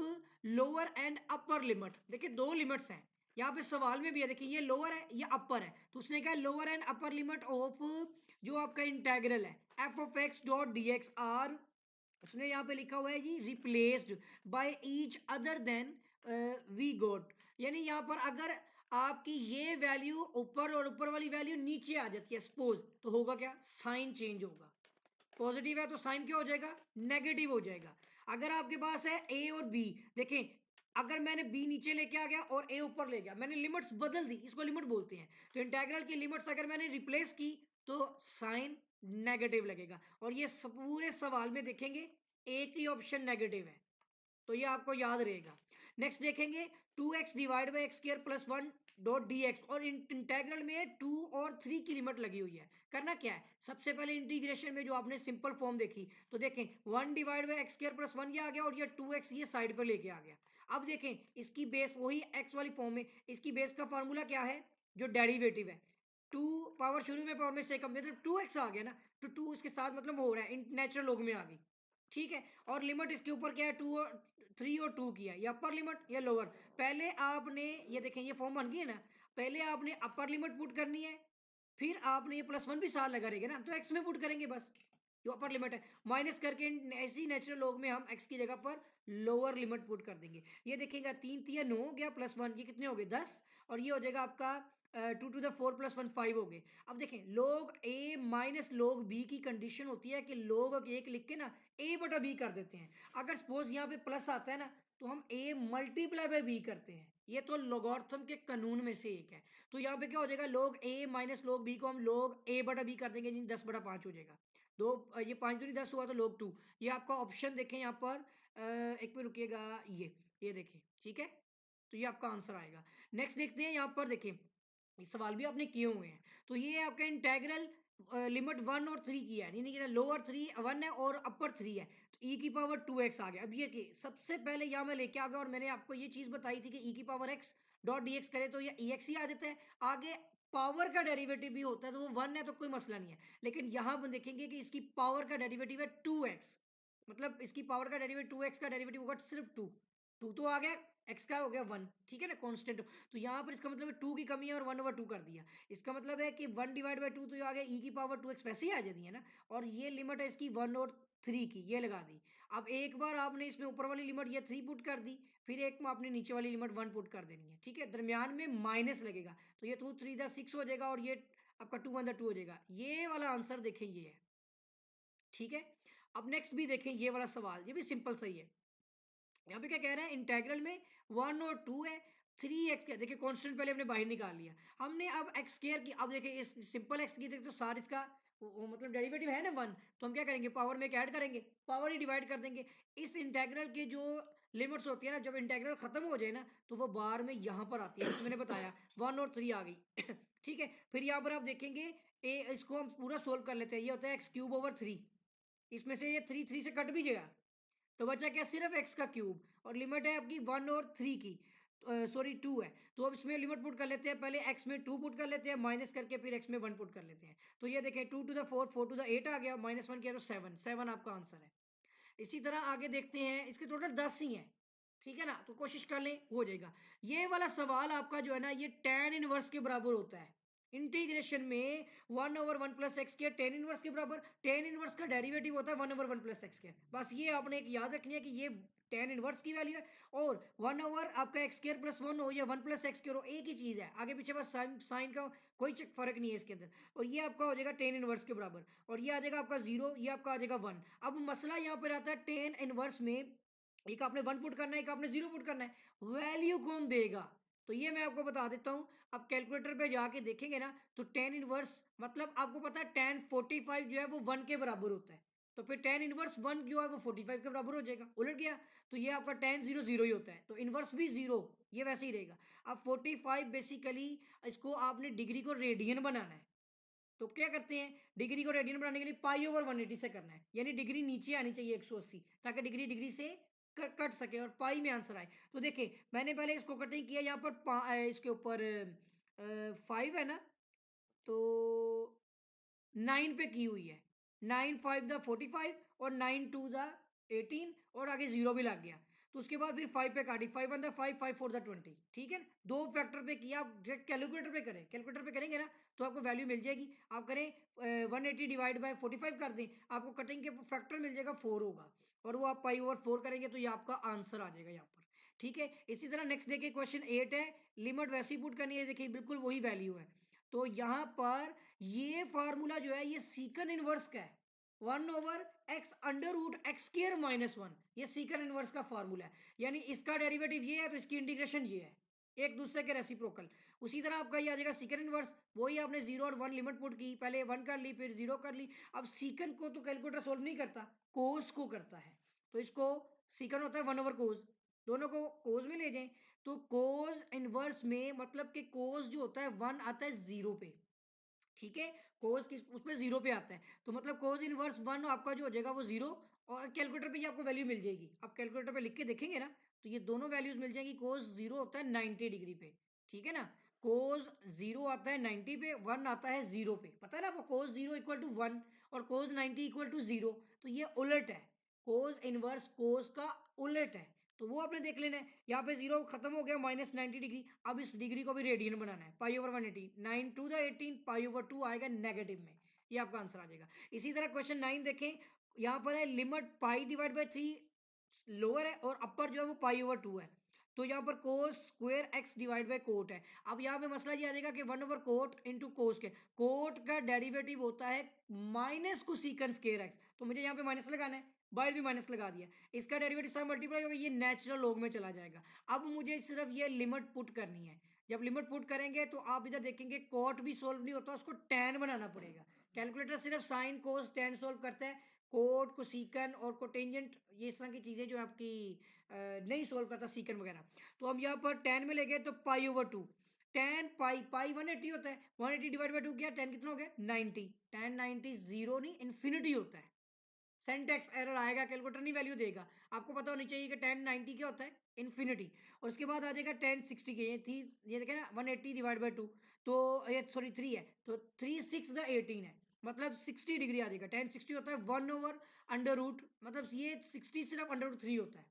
lower and upper limit, देखिए दो लिमिट्स हैं यहाँ पे सवाल में भी है, देखिए ये लोअर है या अपर है, तो उसने कहा lower and upper limit of जो आपका इंटेग्रल है f(x)(dx) आर, उसने यहाँ पे लिखा हुआ है g replaced by each other then we got. यानी यहाँ पर अगर आपकी ये वैल्यू ऊपर और ऊपर वाली वैल्यू नीचे आ जाती है सपोज, तो होगा क्या, साइन चेंज होगा। पॉजिटिव है तो साइन क्या हो जाएगा, नेगेटिव हो जाएगा। अगर आपके पास है ए और बी, देखें अगर मैंने बी नीचे लेके आ गया और ए ऊपर ले गया, मैंने लिमिट्स बदल दी, इसको लिमिट बोलते हैं। तो इंटीग्रल की लिमिट्स अगर मैंने रिप्लेस की तो साइन नेगेटिव लगेगा। और ये पूरे सवाल में देखेंगे एक ही ऑप्शन नेगेटिव है, तो ये आपको याद रहेगा। नेक्स्ट देखेंगे 2x divide by x square plus 1 dot D x, और इंटेग्रल में 2 और 3 की लिमिट लगी हुई है। करना क्या है, सबसे पहले इंटीग्रेशन में जो आपने सिंपल फॉर्म देखी, तो देखें 1 divide by x square plus 1 ये आ गया, और ये 2x ये साइड पर लेके आ गया। अब देखें इसकी बेस वही x वाली फॉर्म में, इसकी बेस का फॉर्मूला क्या है, जो डेरिवेटिव है 2 पावर शुरू में पावर में से कम, मतलब 2x आ गया ना, तो 2 इसके साथ मतलब हो रहा है नेचुरल लॉग में आ गई, ठीक है। और लिमिट इसके ऊपर क्या है, 2 और 3 और 2 की है, या अपर लिमिट या लोअर। पहले आपने ये देखें ये फॉर्म बन गई है ना, पहले आपने अपर लिमिट पुट करनी है, फिर आपने ये +1 भी साथ लगा रहेगा ना, तो x में पुट करेंगे बस, जो अपर लिमिट है माइनस करके ऐसी नेचुरल लॉग में हम x की जगह पर लोअर लिमिट पुट कर देंगे। ये देखिएगा 3 3 9 हो गया, +1 ये कितने हो गए 10, और ये हो जाएगा आपका 2 to the 4 + 1 5 हो गए। अब देखें log a minus log b की कंडीशन होती है कि log 1 लिख के ना a/b कर देते हैं। अगर सपोज यहाँ पे प्लस आता है ना, तो हम a मल्टीप्लाई बाय b करते हैं, ये तो लॉगरिथम के कानून में से एक है। तो यहाँ पे क्या हो जाएगा, log a minus log b को हम log a/b कर देंगे, 10/5 हो जाएगा। ये 5 दूनी 10 हुआ तो log 2। ये आपका ऑप्शन देखें यहाँ पर एक पे रुकिएगा, ये देखें, ठीक है। तो ये आपका आंसर आएगा। नेक्स्ट देखते हैं, यहाँ पर देखें ये सवाल भी आपने किए हुए हैं। तो ये आपका इंटेग्रल लिमिट 1 और 3 की है, यानी कि लोअर 3 1 है और अपर 3 है, तो e की पावर 2x आ गया। अब ये कि सबसे पहले यहाँ मैं लेके आ गया, और मैंने आपको ये चीज़ बताई थी कि e की power x dot D x करे तो ये ex ही आ जाता है। आगे पावर का डेरिवेटिव भी होता है, तो वो 1 है तो कोई मसला नहीं है। लेकिन यहाँ हम देखेंगे कि इसकी पावर का डेरिवेटिव है 2x, मतलब इसकी पावर का डेरिवेटिव 2x का डेरिवेटिव होगा सिर्फ 2। 2 तो आ गया, x का हो गया 1, ठीक है ना, कांस्टेंट। तो यहाँ पर इसका मतलब है 2 की कमी है और 1/2 कर दिया। इसका मतलब है कि 1 डिवाइड बाई 2 तो ये आ गया e की पावर 2x, वैसे ही आ जाती है ना। और ये लिमिट है इसकी 1 और 3 की, ये लगा दी। अब एक बार आपने इसमें ऊपर वाली लिमिट ये 3 पुट कर दी, फिर एक में आपने नीचे वाली लिमिट 1 पुट कर देनी है, ठीक है। दरमियान में माइनस लगेगा, तो ये 2 3 6 हो जाएगा, और ये आपका 2 1 2 हो जाएगा। ये वाला आंसर देखें ये है, ठीक है। अब नेक्स्ट भी देखें ये वाला सवाल, ये भी सिंपल सही है। यहाँ पे क्या कह रहा है, इंटेग्रल में 1 और 2 है, 3x का देखिए कांस्टेंट पहले हमने बाहर निकाल लिया, हमने अब x स्क्वायर की, अब देखिए इस सिंपल x की देखिए तो सार इसका वो मतलब डेरिवेटिव है ना 1, तो हम क्या करेंगे पावर में ऐड करेंगे, पावर ही डिवाइड कर देंगे। इस इंटेग्रल के जो लिमिट्स होती है ना, जब इंटेग्रल खत्म हो जाए ना, तो वो बार में यहाँ पर आती है, जैसे मैंने बताया 1 और 3 आ गई ठीक है। फिर यहाँ पर आप देखेंगे इसको हम पूरा सोल्व कर लेते हैं, ये होता है x³/3, इसमें से ये 3 3 से कट भी जाएगा, तो बचा क्या सिर्फ x का क्यूब, और लिमिट है आपकी 1 और 3 की। सॉरी 2 है, तो अब इसमें लिमिट पुट कर लेते हैं। पहले x में 2 पुट कर लेते हैं माइनस करके, फिर x में 1 पुट कर लेते हैं। तो ये देखें 2 टू द 4, 4 टू द 8 आ गया, -1 किया तो 7, 7 आपका आंसर है। इसी तरह आगे देखते हैं, इसके टोटल 10 ही हैं, ठीक है ना, तो कोशिश कर लें हो जाएगा। ये वाला सवाल आपका जो है ना ये tan इनवर्स के बराबर होता है। इंटीग्रेशन में 1/1 प्लस एक्स के tan इनवर्स के बराबर, tan इनवर्स का डेरिवेटिव होता है 1/1 प्लस एक्स के। बस ये आपने एक याद रखनी है कि ये tan इनवर्स की वैल्यू है, और 1 आपका एक्स स्क्वायर प्लस 1 हो या 1 प्लस एक्स स्क्वायर हो, एक ही चीज है, आगे पीछे बस साइन का कोई फर्क नहीं है इसके अंदर। और ये आपका हो जाएगा tan इनवर्स के बराबर, और ये आ जाएगा आपका 0, ये आपका आ जाएगा 1। अब मसला यहाँ पर आता है tan इनवर्स में, एक आपने 1 पुट करना है, एक आपने 0 पुट करना है, वैल्यू कौन देगा? तो ये मैं आपको बता देता हूं। अब कैलकुलेटर पे जाके देखेंगे ना, तो tan इनवर्स मतलब आपको पता है tan 45 जो है वो 1 के बराबर होता है, तो फिर tan इनवर्स 1 जो है वो 45 के बराबर हो जाएगा, उलट गया तो ये आपका tan 0 0 ही होता है, तो इनवर्स भी 0, ये वैसे ही रहेगा। अब 45 बेसिकली इसको आपने डिग्री को रेडियन बनाना है, तो क्या करते हैं, डिग्री को रेडियन बनाने के लिए π/180 से करना है, यानी डिग्री नीचे आनी चाहिए 180, ताकि डिग्री डिग्री से कट सके और पाई में आंसर आए। तो देखिए मैंने पहले इसको कटिंग किया, यहाँ पर इसके ऊपर 5 है ना, तो 9 पे की हुई है, 9 5 द 45 और 9 2 द 18 और आगे 0 भी लग गया, तो उसके बाद फिर 5 पे काटी, 5 1 द 5 5 4 द 20, ठीक है। दो फैक्टर पे किया, आप डायरेक्ट कैलकुलेटर पे करें, कैलकुलेटर पे करेंगे ना तो आपको वैल्यू मिल जाएगी। आप करें 180 डिवाइड बाय 45 कर दें, आपको कटिंग के फैक्टर मिल जाएगा 4 होगा, और वो आप π/4 करेंगे तो ये आपका आंसर आ जाएगा यहाँ पर, ठीक है। इसी तरह नेक्स्ट देखिए क्वेश्चन 8 है, लिमिट वैसी पुट करनी है, देखिए बिल्कुल वही वैल्यू है। तो यहाँ पर ये फार्मूला जो है ये सीकन इनवर्स का है, 1/x√x²-1, ये सीकन इनवर्स का फार्मूला है, यानी इसका डेरिवेटिव ये है तो इसकी इंटीग्रेशन ये है, एक दूसरे के रेसिप्रोकल। उसी तरह आपका ये आ जाएगा सीकन इनवर्स, वही आपने 0 और 1 लिमिट पुट की, पहले 1 कर ली फिर 0 कर ली। अब सीकन को तो कैलकुलेटर सोल्व नहीं करता, कोस को करता है, तो इसको सीकन होता है 1/कोस, दोनों को कोस में ले जाएं, तो कोस इनवर्स में मतलब कि कोस जो होता है 1 आता है 0 पे, ठीक है, कोस किस उसमें 0 पे आता है, तो मतलब कोस इनवर्स 1 आपका जो हो जाएगा वो 0, और कैलकुलेटर पे ये आपको वैल्यू मिल जाएगी। आप कैलकुलेटर पे लिख के देखेंगे ना तो ये दोनों वैल्यूज मिल जाएंगी। कोस 0 होता है 90 डिग्री पे, ठीक है ना, कोस 0 आता है 90 पे, 1 आता है 0 पे, पता है ना आपको, कोस 0 इक्वल टू 1 और कोस 90 इक्वल टू 0, तो ये उलट है, कोस इनवर्स कोस का उलट है, तो वो आपने देख लेना है। यहाँ पे 0 खत्म हो गया, -90 डिग्री, अब इस डिग्री को भी रेडियन बनाना है, π/180, 9 टू द 18 π/2 आएगा नेगेटिव में, ये आपका आंसर आ जाएगा। इसी तरह क्वेश्चन 9 देखें, यहाँ पर है लिमिट π/3 लोअर है और अपर जो है वो π/2 है, तो यहाँ पर cos square x divide by cot है। अब यहाँ पे मसला ये आ जाएगा कि 1/कोट इंटू कोस के, कोट का डेरिवेटिव होता है माइनस कोसिकन स्क्वायर एक्स, तो मुझे यहाँ पे माइनस लगाना है, बाहर भी माइनस लगा दिया, इसका डेरिवेटिव साथ मल्टीप्लाई होगा, ये नेचुरल लॉग में चला जाएगा। अब मुझे सिर्फ ये लिमिट पुट करनी है, जब लिमिट पुट करेंगे तो आप इधर देखेंगे कॉट भी सोल्व नहीं होता, उसको टैन बनाना पड़ेगा। कैलकुलेटर सिर्फ साइन कोस टैन सोल्व करता है, कोट कोसिकन और कोटेंजेंट ये इस तरह की चीज़ें जो आपकी नहीं सोल्व करता, सीकन वगैरह। तो हम यहाँ पर टैन में ले गए तो π/2, टैन पाई 180 होता है, 180 डिवाइड बाई 2 किया, टैन कितना हो गया 90, टैन 90 0 नहीं इन्फिनिटी होता है, सेंटेक्स एरर आएगा, कैलकुलेटर नहीं वैल्यू देगा। आपको पता होनी चाहिए कि tan 90 क्या होता है, इन्फिनिटी। और उसके बाद आ जाएगा tan 60 के, ये थी, ये देखें ना 180 डिवाइड बाई 2, तो ये सॉरी 3 है, तो 3 6 द 18 है, मतलब 60 डिग्री आ जाएगा। tan 60 होता है 1/√, मतलब ये 60 सिर्फ √3 होता है,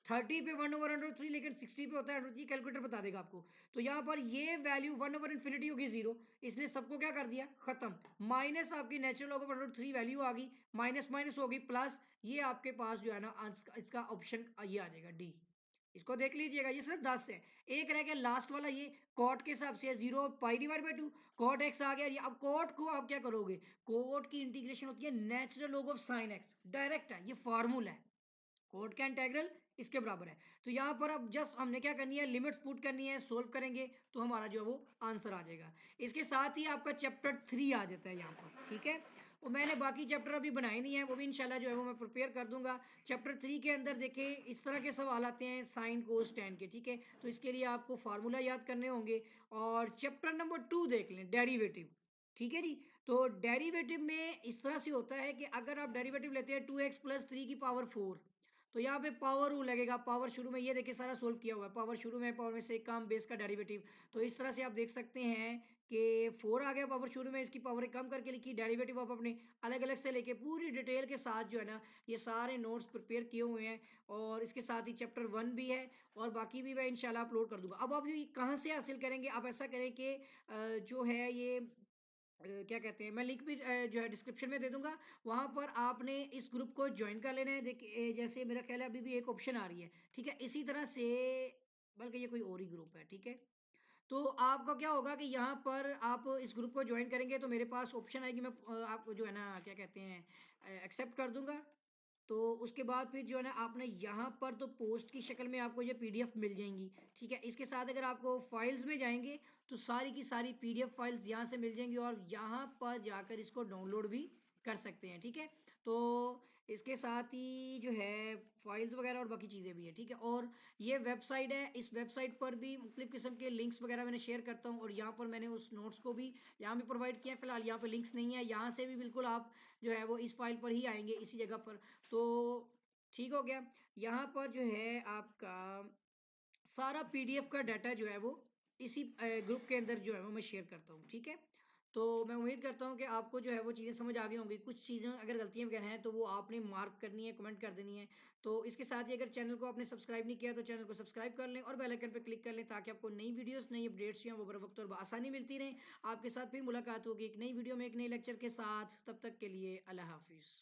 30 पे 1/√3, लेकिन 60 पे होता है, ये कैलकुलेटर बता देगा आपको। तो यहाँ पर ये वैल्यू 1/∞ होगी 0, इसने सबको क्या कर दिया खत्म, माइनस आपकी नेचुरल लॉग ऑफ √3 वैल्यू आ गई, माइनस माइनस होगी प्लस, ये आपके पास जो है ना इसका ऑप्शन ये आ जाएगा डी। इसको देख लीजिएगा, ये सिर्फ 10 है, एक रह गया लास्ट वाला, ये कॉट के हिसाब से 0 π/2, कॉट एक्स आ गया। अब कॉट को आप क्या करोगे, कॉट की इंटीग्रेशन होती है natural log of sine x, direct है, ये फॉर्मूला है, कोट का इंटेग्रल इसके बराबर है। तो यहाँ पर अब जस्ट हमने क्या करनी है, लिमिट्स पुट करनी है, सोल्व करेंगे तो हमारा जो है वो आंसर आ जाएगा। इसके साथ ही आपका चैप्टर 3 आ जाता है यहाँ पर, ठीक है। और मैंने बाकी चैप्टर अभी बनाए नहीं है, वो भी इंशाल्लाह जो है वो मैं प्रिपेयर कर दूंगा। चैप्टर 3 के अंदर देखें इस तरह के सवाल आते हैं साइन कोस टैन के, ठीक है, तो इसके लिए आपको फार्मूला याद करने होंगे। और चैप्टर नंबर 2 देख लें, डेरिवेटिव, ठीक है जी। तो डेरिवेटिव में इस तरह से होता है कि अगर आप डेरिवेटिव लेते हैं 2x + 3 की पावर 4, तो यहाँ पे पावर रूल लगेगा। पावर शुरू में ये देखिए सारा सोल्व किया हुआ है। पावर शुरू में, पावर में से कम, बेस का डेरिवेटिव। तो इस तरह से आप देख सकते हैं कि 4 आ गया पावर शुरू में, इसकी पावर कम करके लिखी, डेरिवेटिव आप अपने अलग अलग से लेके पूरी डिटेल के साथ जो है ना ये सारे नोट्स प्रिपेयर किए हुए हैं। और इसके साथ ही चैप्टर 1 भी है और बाकी भी मैं इंशाल्लाह अपलोड कर दूंगा। अब आप ये कहाँ से हासिल करेंगे? आप ऐसा करें कि जो है ये क्या कहते हैं, मैं लिंक भी जो है डिस्क्रिप्शन में दे दूंगा। वहां पर आपने इस ग्रुप को ज्वाइन कर लेना है। देखिए जैसे मेरा ख्याल है अभी भी एक ऑप्शन आ रही है, ठीक है, इसी तरह से, बल्कि ये कोई और ही ग्रुप है, ठीक है। तो आपका क्या होगा कि यहाँ पर आप इस ग्रुप को ज्वाइन करेंगे तो मेरे पास ऑप्शन आएगी, मैं आपको जो है ना क्या कहते हैं एक्सेप्ट कर दूंगा। तो उसके बाद फिर जो है ना आपने यहाँ पर तो पोस्ट की शक्ल में आपको ये पीडीएफ मिल जाएंगी, ठीक है। इसके साथ अगर आपको फाइल्स में जाएंगे तो सारी की सारी पीडीएफ फाइल्स यहाँ से मिल जाएंगी और यहाँ पर जाकर इसको डाउनलोड भी कर सकते हैं, ठीक है। तो इसके साथ ही जो है फाइल्स वगैरह और बाकी चीज़ें भी हैं, ठीक है। और ये वेबसाइट है, इस वेबसाइट पर भी मुख्तलिफ किस्म के लिंक्स वगैरह मैंने शेयर करता हूँ और यहाँ पर मैंने उस नोट्स को भी यहाँ भी प्रोवाइड किया है। फिलहाल यहाँ पर लिंक्स नहीं है, यहाँ से भी बिल्कुल आप जो है वो इस फाइल पर ही आएंगे, इसी जगह पर। तो ठीक हो गया। यहाँ पर जो है आपका सारा पीडीएफ का डाटा जो है वो इसी ग्रुप के अंदर जो है वो मैं शेयर करता हूँ, ठीक है। तो मैं उम्मीद करता हूँ कि आपको जो है वो चीज़ें समझ आ गई होंगी। कुछ चीज़ें अगर गलतियाँ वगैरह हैं तो वो आपने मार्क करनी है, कमेंट कर देनी है। तो इसके साथ ही अगर चैनल को आपने सब्सक्राइब नहीं किया तो चैनल को सब्सक्राइब कर लें और बेल आइकन पर क्लिक कर लें ताकि आपको नई वीडियोस, नई अपडेट्स जो हैं वो बर वक्त और आसानी मिलती रहें। आपके साथ फिर मुलाकात होगी एक नई वीडियो में, एक नई लेक्चर के साथ। तब तक के लिए अल्लाह हाफिज़।